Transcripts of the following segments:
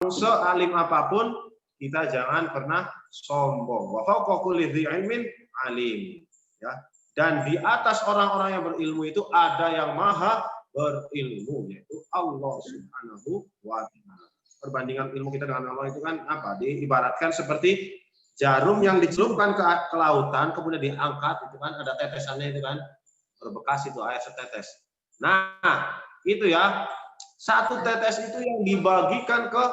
sealim apapun, kita jangan pernah sombong. Wa fawqa kulli dzi ilmin alim. Ya. Dan di atas orang-orang yang berilmu itu ada yang maha berilmu, yaitu Allah Subhanahu wa Ta'ala. Perbandingan ilmu kita dengan Allah itu kan apa? Diibaratkan seperti jarum yang dicelupkan ke lautan, kemudian diangkat, itu kan ada tetesannya itu kan, berbekas itu air setetes. Nah, itu ya, satu tetes itu yang dibagikan ke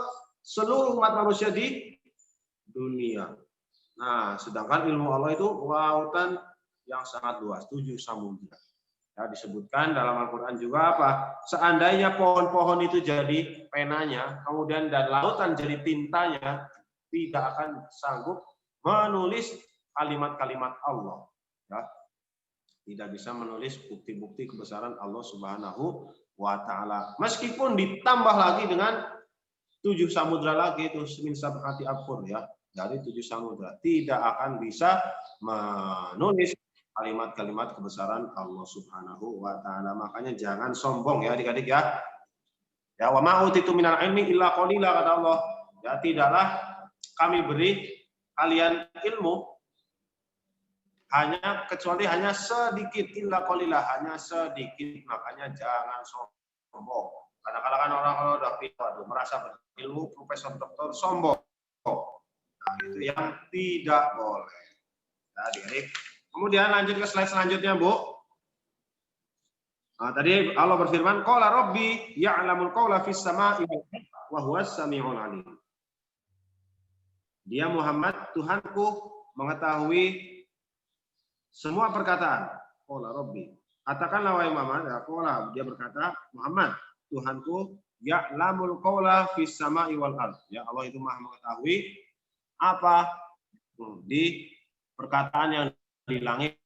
seluruh umat manusia di dunia. Nah, sedangkan ilmu Allah itu lautan yang sangat luas, 7 samudra. Ya, disebutkan dalam Al-Quran juga apa? Seandainya pohon-pohon itu jadi penanya, kemudian dan lautan jadi tintanya, tidak akan sanggup menulis kalimat-kalimat Allah. Ya. Tidak bisa menulis bukti-bukti kebesaran Allah Subhanahu wa Ta'ala. Meskipun ditambah lagi dengan 7 samudra lagi, itu min sab'ati abhur, ya, dari 7 samudra, tidak akan bisa menulis kalimat-kalimat kebesaran Allah Subhanahu wa Ta'ala. Makanya jangan sombong ya adik-adik ya. Ya, wa ma utitu minal ilmi illa qalila, kata Allah. Ya, tidaklah kami beri kalian ilmu kecuali hanya sedikit, illa qalila, hanya sedikit. Makanya jangan sombong. Kadang-kadang kan orang kalau udah pintar merasa berilmu, profesor doktor, sombong. Nah, itu yang tidak boleh. Nah, adik-adik. Kemudian lanjut ke slide selanjutnya, Bu. Nah, tadi Allah berfirman, qala rabbi ya'lamul qawla fis sama'i wa huwas samiul alim. Dia Muhammad, Tuhanku, mengetahui semua perkataan. Qala rabbi. Katakanlah wahai Muhammad, ya, qala, dia berkata, Muhammad, Tuhanku, ya'lamul qawla fis sama'i wal ardh. Ya, Allah itu Maha mengetahui apa di perkataan yang di langit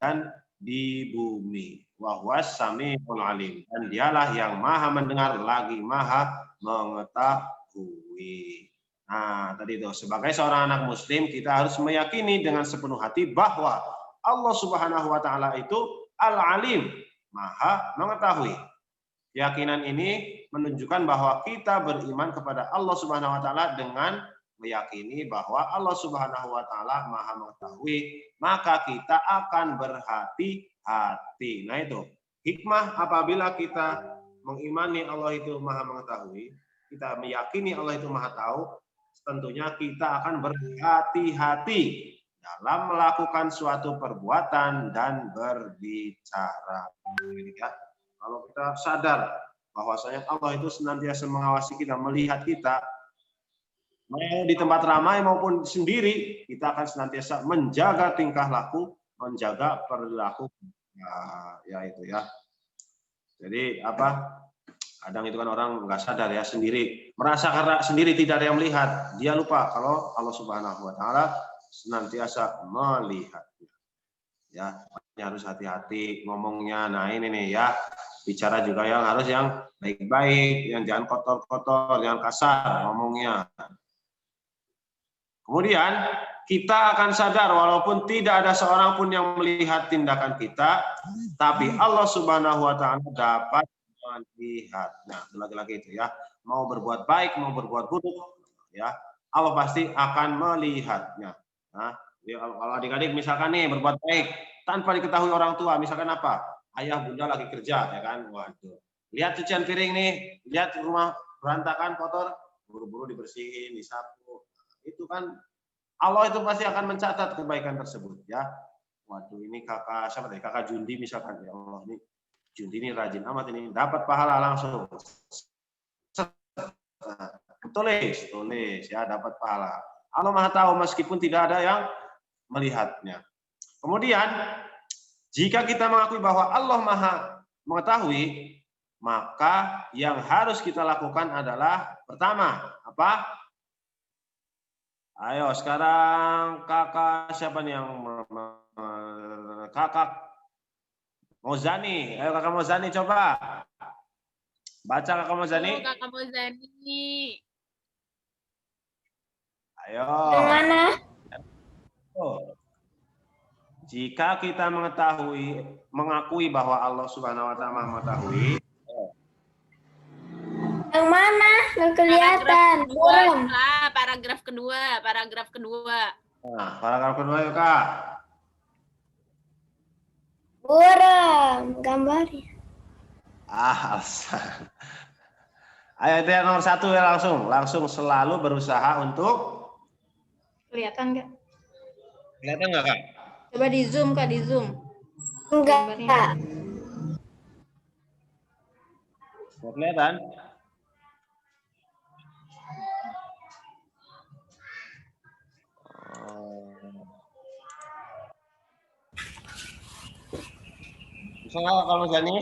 dan di bumi. Wa huwas samiul alim. Dan dialah yang Maha mendengar lagi Maha mengetahui. Nah, tadi itu sebagai seorang anak muslim kita harus meyakini dengan sepenuh hati bahwa Allah Subhanahu wa Ta'ala itu Al-Alim, Maha mengetahui. Keyakinan ini menunjukkan bahwa kita beriman kepada Allah Subhanahu wa Ta'ala dengan meyakini bahwa Allah Subhanahu wa Ta'ala Maha mengetahui, maka kita akan berhati-hati. Nah, itu hikmah apabila kita mengimani Allah itu Maha mengetahui, kita meyakini Allah itu Maha tahu, tentunya kita akan berhati-hati dalam melakukan suatu perbuatan dan berbicara. Ya, kalau kita sadar bahwasanya Allah itu senantiasa mengawasi kita, melihat kita, mau di tempat ramai maupun sendiri, kita akan senantiasa menjaga tingkah laku, menjaga perilaku. Ya itu ya. Jadi apa? Kadang itu kan orang nggak sadar ya, sendiri merasa karena sendiri tidak ada yang melihat, dia lupa kalau Allah Subhanahu wa Ta'ala senantiasa melihat. Ya, harus hati-hati ngomongnya. Nah, ini nih ya, bicara juga yang harus yang baik-baik, yang jangan kotor-kotor, jangan kasar ngomongnya. Kemudian kita akan sadar walaupun tidak ada seorang pun yang melihat tindakan kita, tapi Allah Subhanahu wa Ta'ala dapat melihat. Nah, lagi-lagi itu ya, mau berbuat baik, mau berbuat buruk, ya, Allah pasti akan melihatnya. Nah, ya, kalau adik-adik misalkan nih berbuat baik tanpa diketahui orang tua, misalkan apa? Ayah bunda lagi kerja, ya kan? Waduh. Lihat cucian piring nih, lihat rumah berantakan, kotor, buru-buru dibersihin, disapu. Itu kan Allah itu pasti akan mencatat kebaikan tersebut, ya. Waduh, ini kakak siapa tadi? Kakak Jundi misalkan, ya Allah, ini Jundi ini rajin amat, ini dapat pahala langsung. Tulis ya, dapat pahala. Allah Maha tahu meskipun tidak ada yang melihatnya. Kemudian jika kita mengakui bahwa Allah Maha mengetahui, maka yang harus kita lakukan adalah pertama, apa? Ayo sekarang kakak siapa nih yang kakak Mozani? Ayo kakak Mozani coba baca kakak Mozani. Halo, kakak Mozani. Ayo. Gimana? Jika kita mengakui bahwa Allah Subhanahu wa Ta'ala mengetahui, Yang mana? Nggak kelihatan. Burung. Paragraf kedua. Nah, paragraf kedua yuk Kak. Burung. Gambarnya. Alasan. Ayo itu yang nomor 1 ya langsung selalu berusaha untuk. Kelihatan nggak? Kelihatan nggak Kak? Coba di zoom Kak, di zoom. Enggak. Nggak kelihatan? Bisa nggak kalau Jani?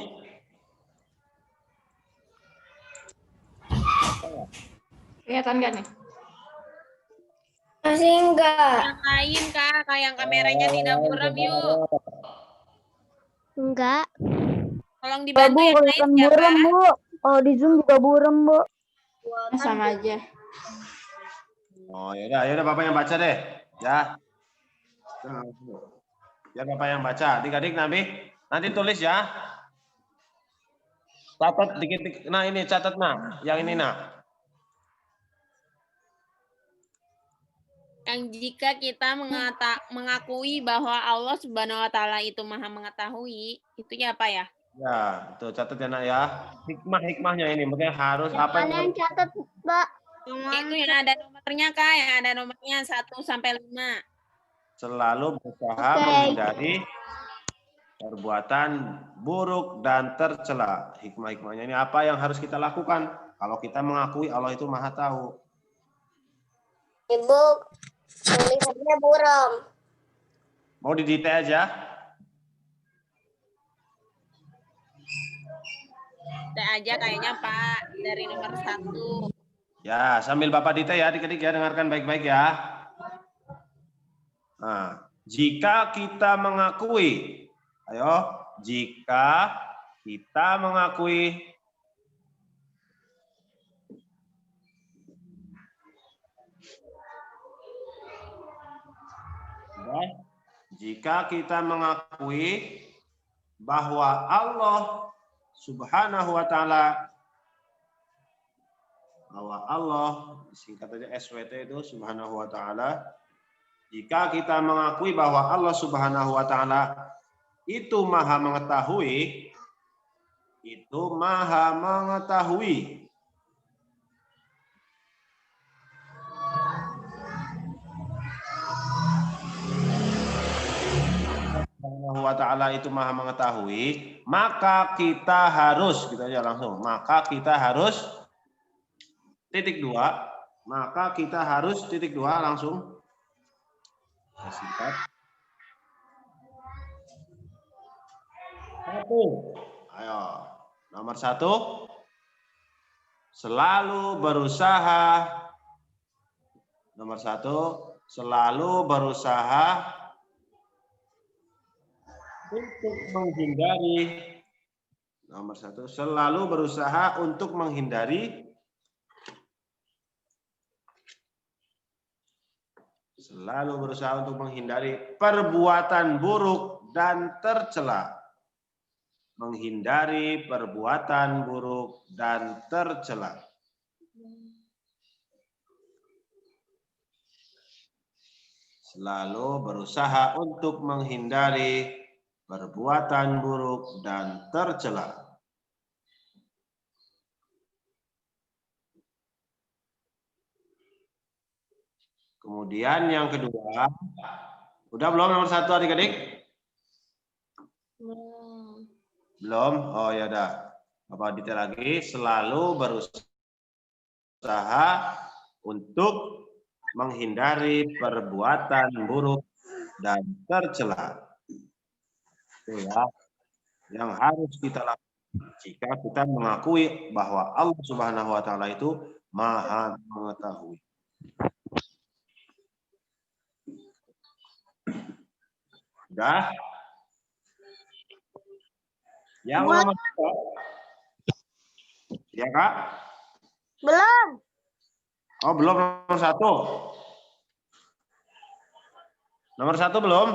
Kelihatan nggak nih? Masih enggak. Yang lain Kak, yang kameranya tidak buram yuk. Enggak. Tolong dibantu yang lain ya Buram, Pak. Bu. Kalau di Zoom juga buram, Bu. Sama aja. Oh yaudah Bapak yang baca deh, ya. Biar Bapak yang baca. Adik-adik nanti tulis ya. Catat dikit. Nah ini catat nah, yang ini nah. Yang jika kita mengakui bahwa Allah Subhanahu wa taala itu Maha mengetahui, itu ya apa ya? Ya, itu catat ya nak ya. Hikmahnya ini mungkin harus apa Kalian catat, Mbak. Itu yang ada nomornya Kak, yang ada nomornya 1 sampai 5. Selalu berusaha menghindari perbuatan buruk dan tercela. Hikmahnya ini apa yang harus kita lakukan? Kalau kita mengakui Allah itu Maha tahu. Ibu, tulisannya burung. Mau didetail aja? Ada aja kayaknya Pak, dari nomor 1. Ya, sambil Bapak detail ya, adik-adik ya, dengarkan baik-baik ya. Nah, jika kita mengakui, jika kita mengakui bahwa Allah Subhanahu wa taala, bahwa Allah singkat aja SWT itu Subhanahu wa taala. Jika kita mengakui bahwa Allah Subhanahu wa taala itu Maha mengetahui, Subhanahu wa ta'ala itu Maha mengetahui, maka kita harus, gitu aja langsung, maka kita harus titik 2, langsung. Singkat. 1. Ayo, nomor 1, selalu berusaha. Nomor 1, selalu berusaha untuk menghindari. Nomor 1, selalu berusaha untuk menghindari. Selalu berusaha untuk menghindari perbuatan buruk dan tercela. Menghindari perbuatan buruk dan tercela. Selalu berusaha untuk menghindari perbuatan buruk dan tercela. Kemudian yang kedua, udah belum nomor 1 adik-adik? Belum? Oh ya udah. Bapak detail lagi, selalu berusaha untuk menghindari perbuatan buruk dan tercela. Itu ya, yang harus kita lakukan jika kita mengakui bahwa Allah Subhanahu wa taala itu Maha mengetahui. Udah? Yang nomor 2. Ya, Kak? Belum. Oh, belum nomor 1. Nomor 1 belum?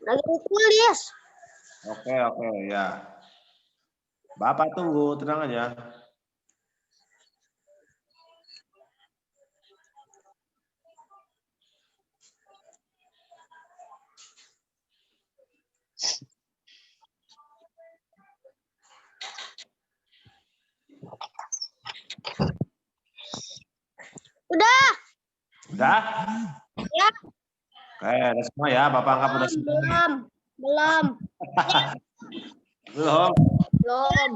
Lagi ditulis. Oke, ya. Bapak tunggu, tenang aja. Udah. Udah? Ya. Oke, udah semua ya. Bapak anggap udah semua. Belum. Belum. Belum.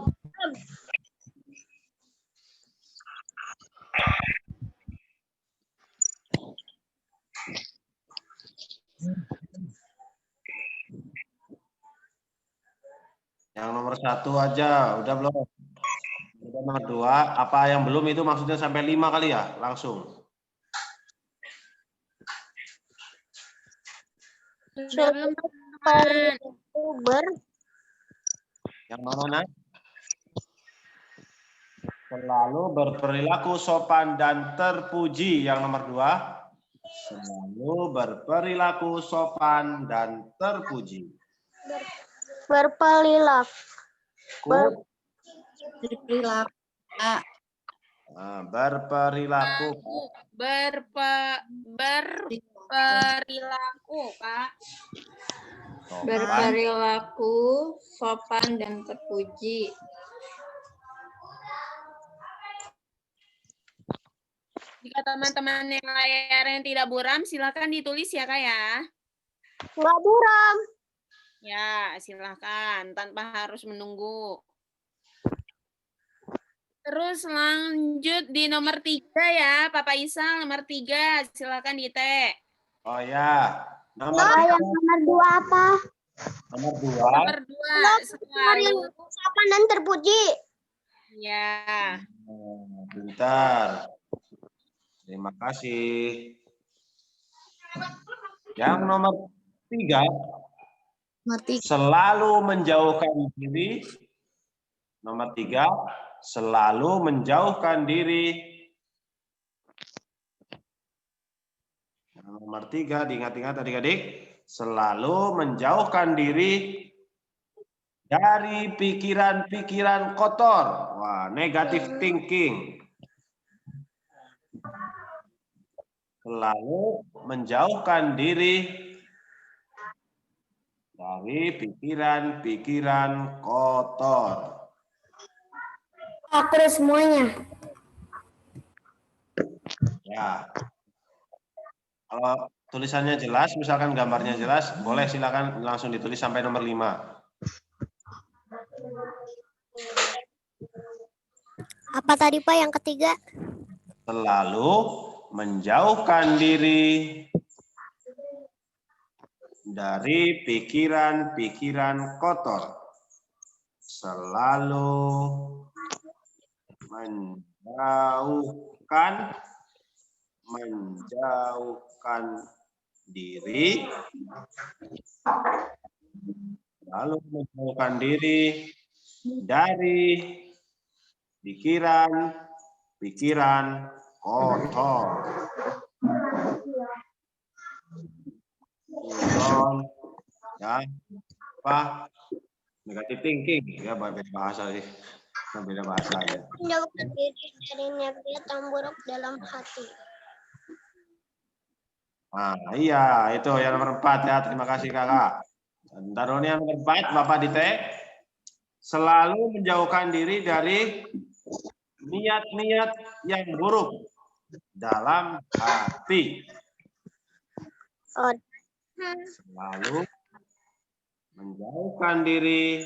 Yang nomor 1 aja, udah belum? Udah nomor 2, apa yang belum itu maksudnya sampai 5 kali ya? Langsung. Sudah belum, teman-teman? Perilaku Yang mana? Selalu berperilaku sopan dan terpuji. Yang nomor 2. Selalu berperilaku sopan dan terpuji. berperilaku. Berperilaku. Nah, berperilaku. Berperilaku, Pak. Sopan. Berperilaku sopan dan terpuji. Jika teman-teman yang layarnya tidak buram, silakan ditulis ya, Kak ya. Nggak buram. Ya, silakan tanpa harus menunggu. Terus lanjut di nomor 3 ya, Papa Isa, nomor 3, silakan ditek. Oh ya. Nomor Yang nomor 2 apa? Nomor 2. Nomor 2, selalu. Sopan dan terpuji. Ya. Bentar. Terima kasih. Yang nomor 3. Selalu menjauhkan diri. Nomor 3. Selalu menjauhkan diri. Nomor 3, diingat-ingat adik-adik. Selalu menjauhkan diri dari pikiran-pikiran kotor. Wah, negative thinking. Selalu menjauhkan diri dari pikiran-pikiran kotor. Aku udah semuanya. Ya. Kalau tulisannya jelas, misalkan gambarnya jelas, boleh silakan langsung ditulis sampai nomor 5. Apa tadi Pak yang ketiga? Selalu menjauhkan diri dari pikiran-pikiran kotor. Selalu menjauhkan diri. Selalu menjauhkan diri dari pikiran kotor. Ya, apa? Negative thinking, ya beda bahasa sih, beda bahasa ya. Menjauhkan diri dari niat-niat yang buruk dalam hati. Nah, iya itu yang nomor 4 ya. Terima kasih kakak. Bentar dulu yang nomor 4, Bapak ditek. Selalu menjauhkan diri dari niat-niat yang buruk dalam hati. Selalu menjauhkan diri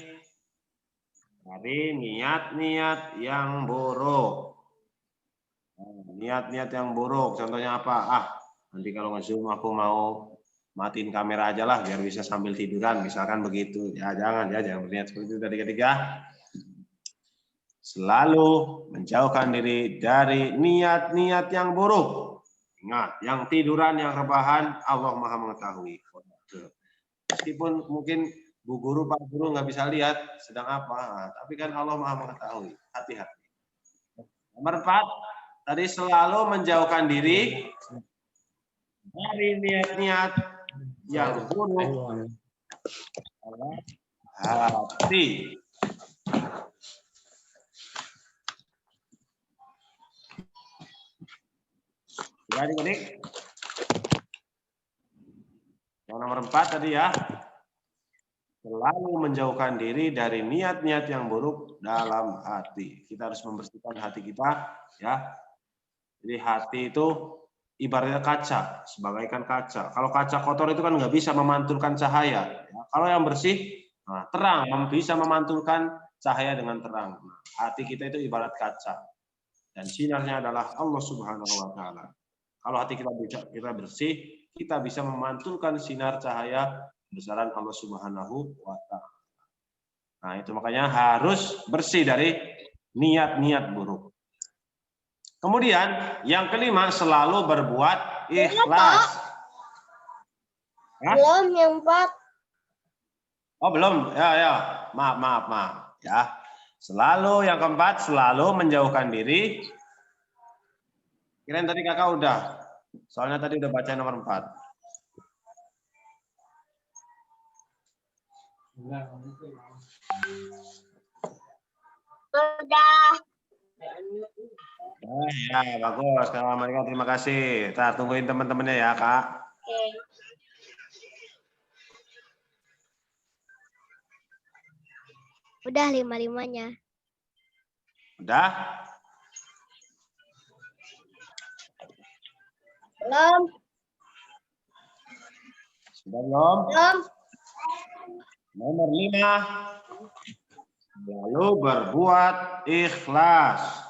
dari niat-niat yang buruk. Niat-niat yang buruk, contohnya apa? Nanti kalau nge-zoom aku mau matiin kamera aja lah, biar bisa sambil tiduran, misalkan begitu. Ya jangan berniat seperti itu dari ketiga. Selalu menjauhkan diri dari niat-niat yang buruk. Ingat, yang tiduran, yang rebahan, Allah Maha mengetahui. Meskipun mungkin Bu Guru, Pak Guru nggak bisa lihat sedang apa, tapi kan Allah Maha mengetahui. Hati-hati. Nomor 4, tadi selalu menjauhkan diri dari niat-niat yang buruk dalam hati. Ya, adik-adik. Yang nomor 4 tadi ya. Selalu menjauhkan diri dari niat-niat yang buruk dalam hati. Kita harus membersihkan hati kita ya. Jadi hati itu ibaratnya kaca, sebagaikan kaca. Kalau kaca kotor itu kan nggak bisa memantulkan cahaya. Ya. Kalau yang bersih, nah, terang, bisa memantulkan cahaya dengan terang. Nah, hati kita itu ibarat kaca. Dan sinarnya adalah Allah Subhanahu wa Ta'ala. Kalau hati kita bersih, kita bisa memantulkan sinar cahaya besaran Allah Subhanahu wa Ta'ala. Nah, itu makanya harus bersih dari niat-niat buruk. Kemudian yang kelima, selalu berbuat ikhlas. Belum yang 4. Oh, belum. Ya. Maaf. Ya. Selalu yang keempat, selalu menjauhkan diri. Kirain tadi kakak udah. Soalnya tadi udah baca nomor 4. Sudah. Ya, bagus. Kalau mereka terima kasih. Kita tungguin teman-temannya ya, Kak. Oke. Udah 5-5-nya. Udah? Belum. Sudah belum? Belum. Nomor 5. Lalu berbuat ikhlas.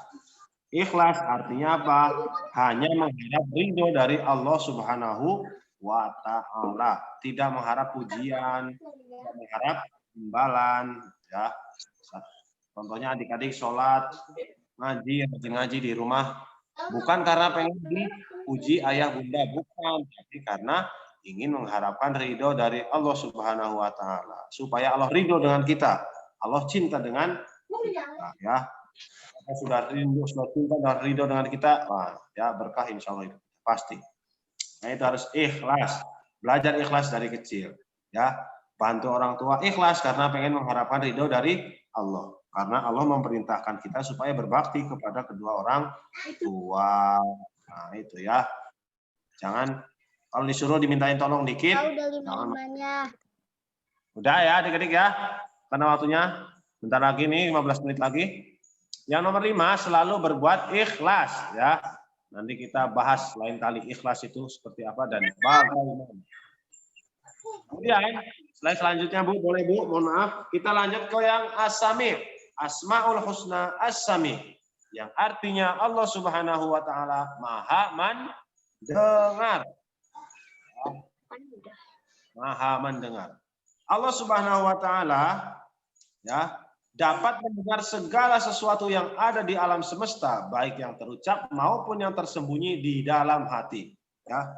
Ikhlas artinya apa? Hanya mengharap ridho dari Allah Subhanahu wa Ta'ala. Tidak mengharap pujian, tidak mengharap imbalan. Ya. Contohnya adik-adik sholat, ngaji di rumah. Bukan karena pengen dipuji ayah bunda, bukan. Tapi karena ingin mengharapkan ridho dari Allah Subhanahu wa Ta'ala. Supaya Allah ridho dengan kita. Allah cinta dengan kita, ya. Kita sudah cinta dan ridho dengan kita, wah, ya berkah insya Allah itu pasti. Nah itu harus ikhlas, belajar ikhlas dari kecil, ya. Bantu orang tua ikhlas karena pengen mengharapkan ridho dari Allah. Karena Allah memerintahkan kita supaya berbakti kepada kedua orang tua. Nah itu ya. Jangan kalau disuruh dimintain tolong dikit. Udah 5-5-nya. Udah ya adik-adik ya. Karena waktunya bentar lagi nih 15 menit lagi. Yang nomor 5 selalu berbuat ikhlas ya. Nanti kita bahas lain kali ikhlas itu seperti apa dan bagaimana. Kemudian slide selanjutnya Bu, boleh Bu, mohon maaf. Kita lanjut ke yang as-sami', Asmaul Husna as-sami', yang artinya Allah Subhanahu wa Ta'ala Maha mendengar. Maha mendengar. Allah Subhanahu wa Ta'ala ya dapat mendengar segala sesuatu yang ada di alam semesta, baik yang terucap maupun yang tersembunyi di dalam hati. Ya,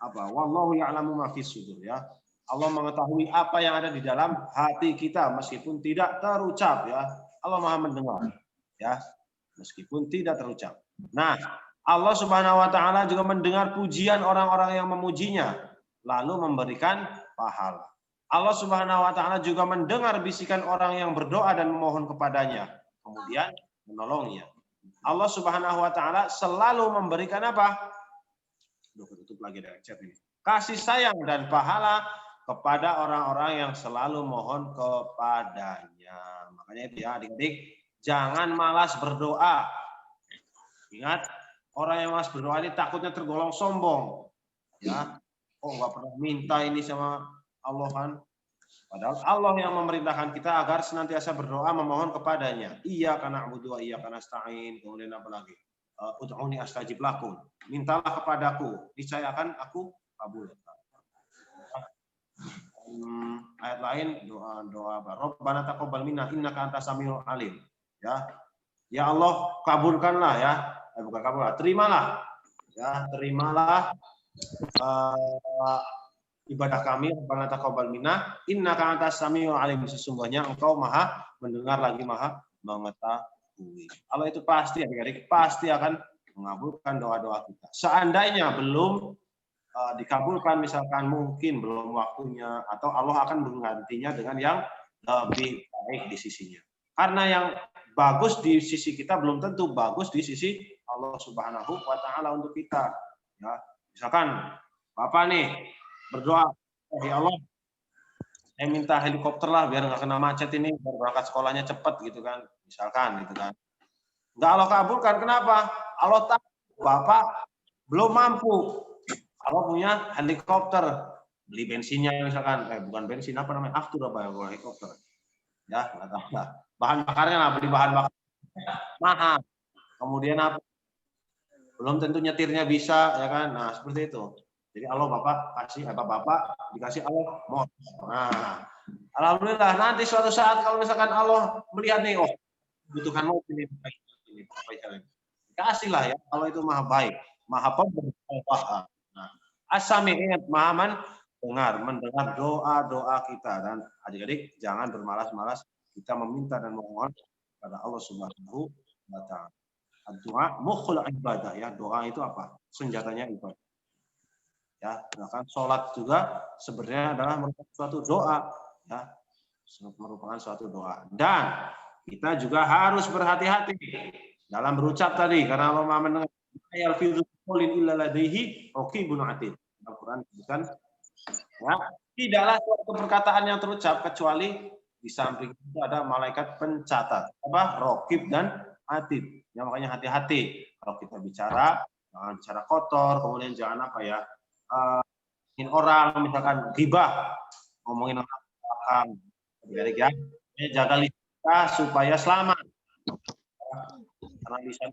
apa? Wallahu ya'lamu ma fis sudur. Ya, Allah mengetahui apa yang ada di dalam hati kita meskipun tidak terucap. Ya, Allah Maha mendengar. Ya, meskipun tidak terucap. Nah, Allah Subhanahu wa Ta'ala juga mendengar pujian orang-orang yang memujinya, lalu memberikan pahala. Allah Subhanahu wa Ta'ala juga mendengar bisikan orang yang berdoa dan memohon kepadanya, kemudian menolongnya. Allah Subhanahu wa Ta'ala selalu memberikan apa? Tutup lagi dari chat ini. Kasih sayang dan pahala kepada orang-orang yang selalu mohon kepadanya. Makanya itu ya adik-adik, jangan malas berdoa. Ingat, orang yang malas berdoa ini takutnya tergolong sombong. Ya, oh nggak pernah minta ini sama Allah kan. Padahal Allah yang memerintahkan kita agar senantiasa berdoa memohon kepadanya. Iyyaka na'budu wa iyyaka nasta'in. Kemudian apa lagi? Ud'uni astajib lakum. Mintalah kepadaku, niscaya akan aku kabul. Ayat lain doa Rabbana taqabbal minna innaka antas samiul alim. Ya Allah kabulkanlah ya. Bukan kabullah, terimalah. Ya, terimalah ibadah kami, Rabbana taqabbal minna innaka antas samiul alim. Sesungguhnya engkau Maha mendengar lagi Maha mengetahui. Allah itu pasti adik-adik pasti akan mengabulkan doa-doa kita. Seandainya belum dikabulkan, misalkan mungkin belum waktunya, atau Allah akan menggantinya dengan yang lebih baik di sisinya. Karena yang bagus di sisi kita belum tentu bagus di sisi Allah Subhanahu wa Ta'ala untuk kita. Ya, misalkan Bapak nih berdoa, ya Allah, saya minta helikopter lah biar nggak kena macet ini, biar berangkat sekolahnya cepat gitu kan, misalkan gitu kan. Nggak Allah kabulkan, kenapa? Allah tahu Bapak belum mampu. Kalau punya helikopter, beli bensinnya misalkan, bukan bensin, apa namanya, aftur apa ya, kalau helikopter. Ya, nggak tahu lah. Bahan bakarnya lah, beli bahan bakar mahal. Kemudian apa? Belum tentu nyetirnya bisa, ya kan? Nah, seperti itu. Jadi Allah Bapak kasih, Bapak dikasih Allah motor. Nah, alhamdulillah nanti suatu saat kalau misalkan Allah melihat nih, oh, butuhkan mobil ini, kasih lah ya. Kalau itu maha baik, maha pemberi. Nah, as-sami'in, maha mendengar doa-doa kita, dan adik-adik jangan bermalas-malas kita meminta dan memohon kepada Allah Subhanahu wa taala. Doa mukhul ibadah, ya. Doa itu apa? Senjatanya ibadah. Ya, bahkan sholat juga sebenarnya adalah merupakan suatu doa, ya. Merupakan suatu doa. Dan kita juga harus berhati-hati dalam berucap tadi, karena Allah Maha mendengar. Al-Quran bukan, ya, tidaklah suatu perkataan yang terucap kecuali di samping itu ada malaikat pencatat, apa, raqib dan atid. Ya, makanya hati-hati kalau kita bicara, jangan bicara kotor, kemudian jangan apa ya, ngomongin orang, misalkan ghibah, ngomongin orang belakang. Ya, jaga lisan kita supaya selamat. Karena lisan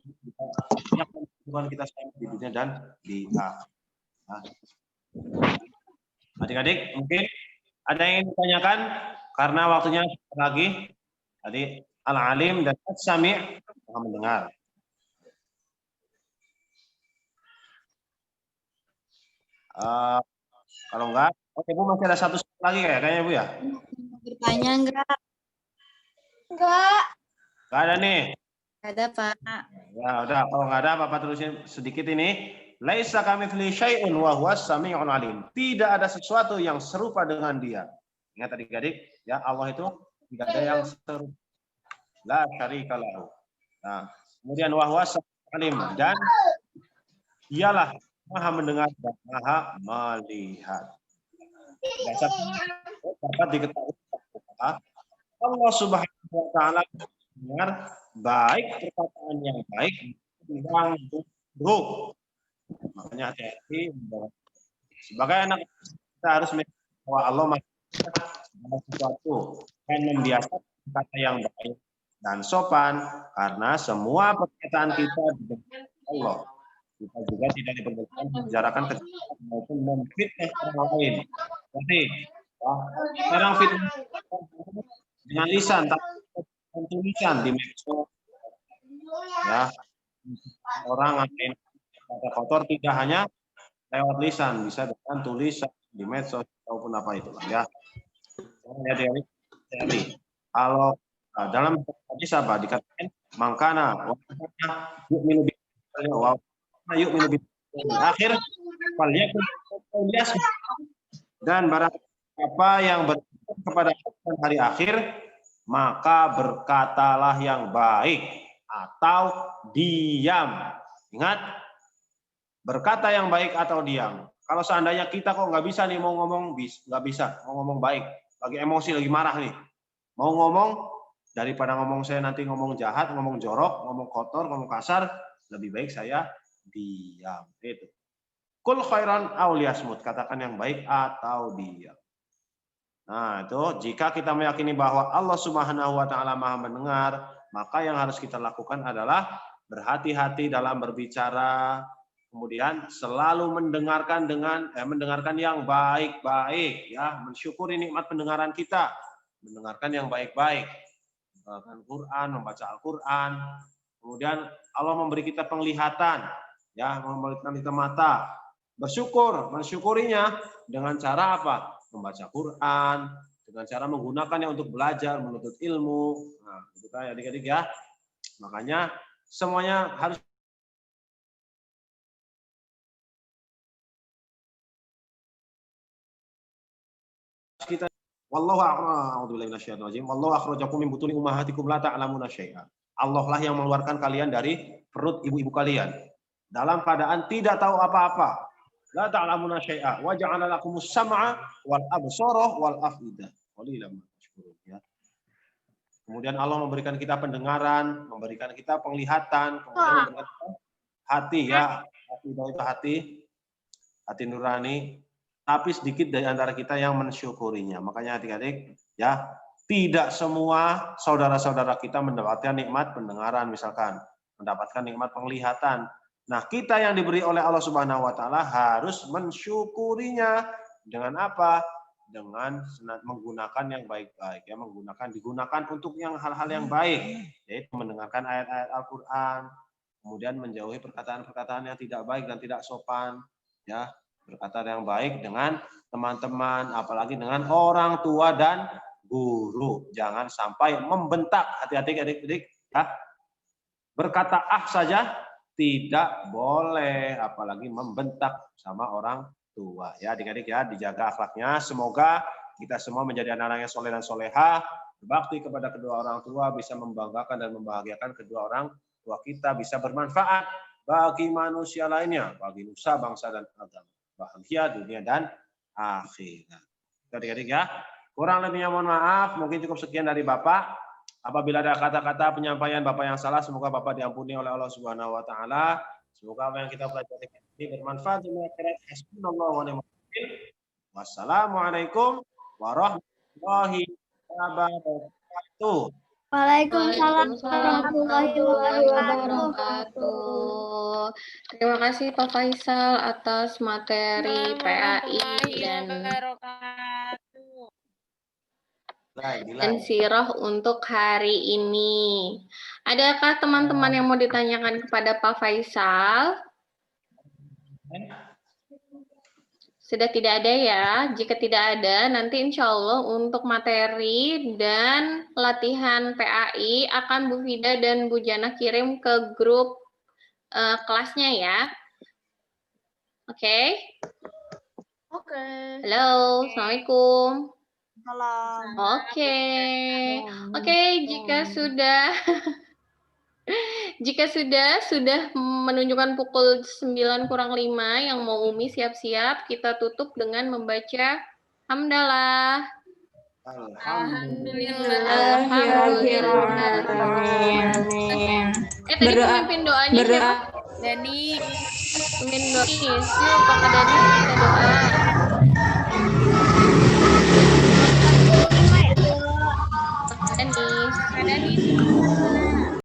kita selamat di dunia dan di akhirat. Nah, adik-adik mungkin ada yang ingin ditanyakan karena waktunya lagi. Tadi al-alim dan as-sami' mendengar. Kalau enggak, oke Bu, masih ada satu lagi kayaknya Bu ya? Bertanya enggak? Enggak. Enggak ada nih. Ada, Pak. Ya udah, kalau enggak ada Bapak tulisin sedikit ini. Laisa kamitslihi syai'un wa huwas samii'ul alim. Tidak ada sesuatu yang serupa dengan Dia. Ingat adik-adik, ya, Allah itu tidak ada yang serupa. La syarika lahu. Nah, kemudian wa huwas samii'ul alim, dan Dialah Maha mendengar dan Maha melihat. Dapat diketahui Allah Subhanahu wa taala mendengar baik perkataan yang baik yang buruk. Makanya hati-hati sebagai anak kita harus mengetahui bahwa Allah segala sesuatu dan membiasakan kata yang baik dan sopan, karena semua perkataan kita dibenarkan Allah. Kita juga tidak diperbolehkan membicarakan kejahatan maupun memfitnah orang lain. Jadi, orang fitnah dengan lisan, tapi tulisan di medsos, ya, orang ngatain kata kotor tidak hanya lewat lisan, bisa dengan tulisan di medsos ataupun apa itu, ya. Jadi, kalau dalam hadis apa dikatakan mangkana yu'minu billahi yu'minu bil akhir dan barang apa yang beriman kepada hari akhir, maka berkatalah yang baik atau diam. Ingat, berkata yang baik atau diam. Kalau seandainya kita kok nggak bisa nih mau ngomong, nggak bisa mau ngomong baik, lagi emosi, lagi marah nih, mau ngomong, daripada ngomong saya nanti ngomong jahat, ngomong jorok, ngomong kotor, ngomong kasar, lebih baik saya diam. Itu. Kul khairan aw liyasmut, katakan yang baik atau diam. Nah, itu jika kita meyakini bahwa Allah Subhanahu wa taala Maha mendengar, maka yang harus kita lakukan adalah berhati-hati dalam berbicara, kemudian selalu mendengarkan mendengarkan yang baik-baik, ya, mensyukuri nikmat pendengaran kita, mendengarkan yang baik-baik, mendengarkan Quran, membaca Al-Quran, kemudian Allah memberi kita penglihatan, ya, memberikan kita mata, mensyukurinya dengan cara apa? Membaca Quran, dengan cara menggunakannya untuk belajar, menuntut ilmu. Nah, itu kan adik-adik ya. Makanya semuanya harus kita. Wallahu akhrajakum min butuni ummahatikum la ta'lamuna syai'an. Allah lah yang mengeluarkan kalian dari perut ibu-ibu kalian dalam keadaan tidak tahu apa-apa. La ta'lamuna syai'a wa ja'ala lakumus sam'a wal absara wal afidah. Qalilan ma tashkurun, ya. Kemudian Allah memberikan kita pendengaran, memberikan kita penglihatan, kemudian memberikan kita hati ya, hati nurani, tapi sedikit dari antara kita yang mensyukurinya. Makanya adik-adik ya, tidak semua saudara-saudara kita mendapatkan nikmat pendengaran misalkan, mendapatkan nikmat penglihatan. Nah, kita yang diberi oleh Allah Subhanahu wa taala harus mensyukurinya dengan apa? Dengan menggunakan yang baik-baik ya, digunakan untuk yang hal-hal yang baik, yaitu mendengarkan ayat-ayat Al-Qur'an, kemudian menjauhi perkataan-perkataan yang tidak baik dan tidak sopan ya, berkata yang baik dengan teman-teman, apalagi dengan orang tua dan guru. Jangan sampai membentak, hati-hati adik-adik ya. Berkata saja tidak boleh, apalagi membentak sama orang tua ya, adik-adik ya, dijaga akhlaknya. Semoga kita semua menjadi anak-anak yang soleh dan soleha, berbakti kepada kedua orang tua, bisa membanggakan dan membahagiakan kedua orang tua kita, bisa bermanfaat bagi manusia lainnya, bagi nusa, bangsa dan agama, bahagia dunia dan akhirat. Adik-adik ya, kurang lebihnya mohon maaf, mungkin cukup sekian dari Bapak. Apabila ada kata-kata penyampaian Bapak yang salah, semoga Bapak diampuni oleh Allah Subhanahu wa taala. Semoga apa yang kita pelajari ini bermanfaat dunia akhirat. Hasbunallahu wa ni'mal wakil. Wassalamualaikum warahmatullahi wabarakatuh. Waalaikumsalam warahmatullahi wabarakatuh. Terima kasih Pak Faisal atas materi PAI dan sirah untuk hari ini. Adakah teman-teman yang mau ditanyakan kepada Pak Faisal? Sudah tidak ada ya. Jika tidak ada, nanti insya Allah untuk materi dan latihan PAI akan Bu Fida dan Bu Jana kirim ke grup kelasnya ya. Oke? Oke. Halo, Assalamualaikum. Salam. Oke, jika sudah menunjukkan pukul 9 kurang 5 yang mau Umi siap-siap, kita tutup dengan membaca hamdalah. Alhamdulillah. Tadi pemimpin doanya siapa? Dani. Pemimpin doanya. Yuk, Kakak Dani kita doa.